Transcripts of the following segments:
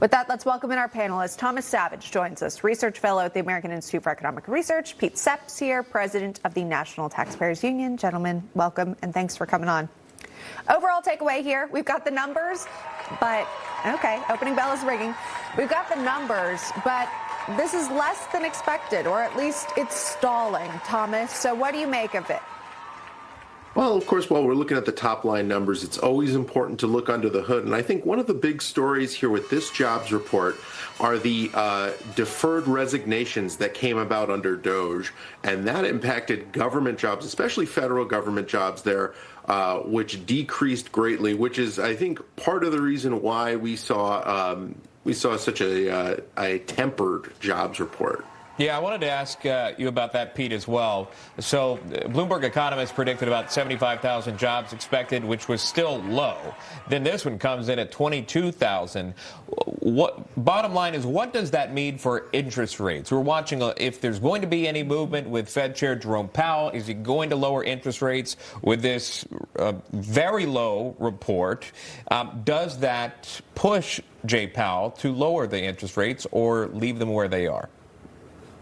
With that, let's welcome in our panelists. Thomas Savidge joins us, research fellow at the American Institute for Economic Research. Pete Sepp's here, president of the National Taxpayers Union. Gentlemen, welcome and thanks for coming on. Overall takeaway here, we've got the numbers, but okay, opening bell is ringing. We've got the numbers, but this is less than expected, or at least it's stalling, Thomas. So what do you make of it? Well, of course, while we're looking at the top line numbers, it's always important to look under the hood. And I think one of the big stories here with this jobs report are the deferred resignations that came about under DOGE. And that impacted government jobs, especially federal government jobs there, which decreased greatly, which is, I think, part of the reason why we saw such a tempered jobs report. Yeah, I wanted to ask you about that, Pete, as well. So Bloomberg economists predicted about 75,000 jobs expected, which was still low. Then this one comes in at 22,000. Bottom line is, what does that mean for interest rates? We're watching if there's going to be any movement with Fed Chair Jerome Powell. Is he going to lower interest rates with this very low report? Does that push Jay Powell to lower the interest rates or leave them where they are?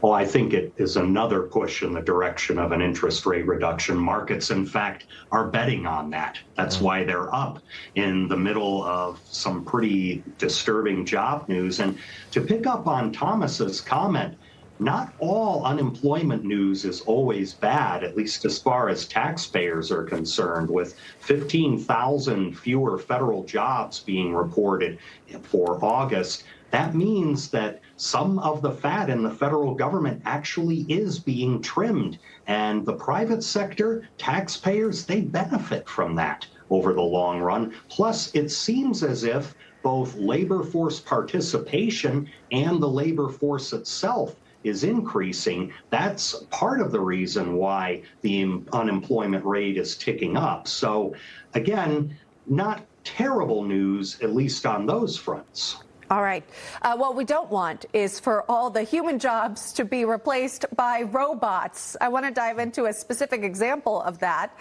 Well, I think it is another push in the direction of an interest rate reduction. Markets, in fact, are betting on that. That's why they're up in the middle of some pretty disturbing job news. And to pick up on Thomas's comment, not all unemployment news is always bad, at least as far as taxpayers are concerned. With 15,000 fewer federal jobs being reported for August, that means that some of the fat in the federal government actually is being trimmed. And the private sector, taxpayers, they benefit from that over the long run. Plus, it seems as if both labor force participation and the labor force itself is increasing. That's part of the reason why the unemployment rate is ticking up. So, again, not terrible news, at least on those fronts. All right. What we don't want is for all the human jobs to be replaced by robots. I want to dive into a specific example of that.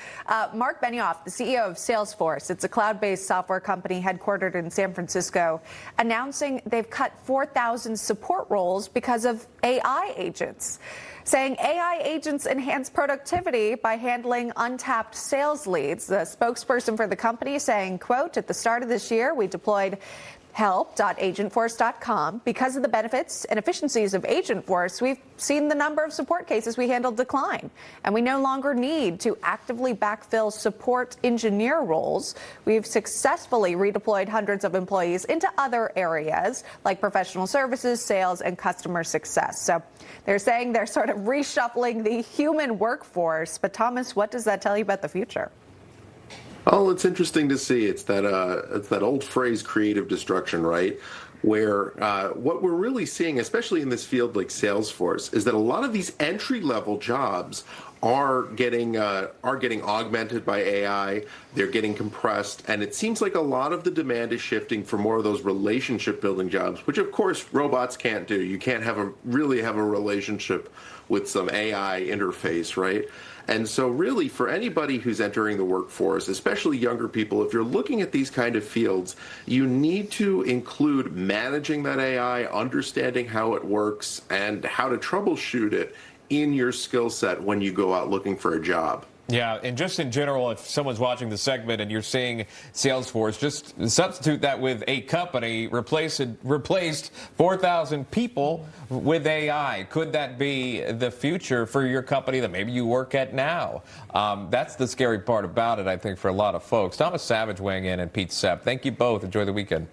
Mark Benioff, the CEO of Salesforce, it's a cloud-based software company headquartered in San Francisco, announcing they've cut 4,000 support roles because of AI agents, saying AI agents enhance productivity by handling untapped sales leads. The spokesperson for the company saying, quote, at the start of this year, we deployed help.agentforce.com. Because of the benefits and efficiencies of Agentforce, we've seen the number of support cases we handled decline, and we no longer need to actively backfill support engineer roles. We've successfully redeployed hundreds of employees into other areas like professional services, sales, and customer success. So they're saying they're sort of reshuffling the human workforce. But Thomas, what does that tell you about the future? Oh, it's interesting to see. It's that old phrase, creative destruction, right? Where what we're really seeing, especially in this field like Salesforce, is that a lot of these entry-level jobs are getting augmented by AI. They're getting compressed, and it seems like a lot of the demand is shifting for more of those relationship-building jobs, which of course robots can't do. You can't really have a relationship with some AI interface, right? And so really, for anybody who's entering the workforce, especially younger people, if you're looking at these kind of fields, you need to include managing that AI, understanding how it works, and how to troubleshoot it in your skill set when you go out looking for a job. Yeah, and just in general, if someone's watching the segment and you're seeing Salesforce, just substitute that with a company replaced 4,000 people with AI. Could that be the future for your company that maybe you work at now? That's the scary part about it, I think, for a lot of folks. Thomas Savidge weighing in and Pete Sepp. Thank you both. Enjoy the weekend.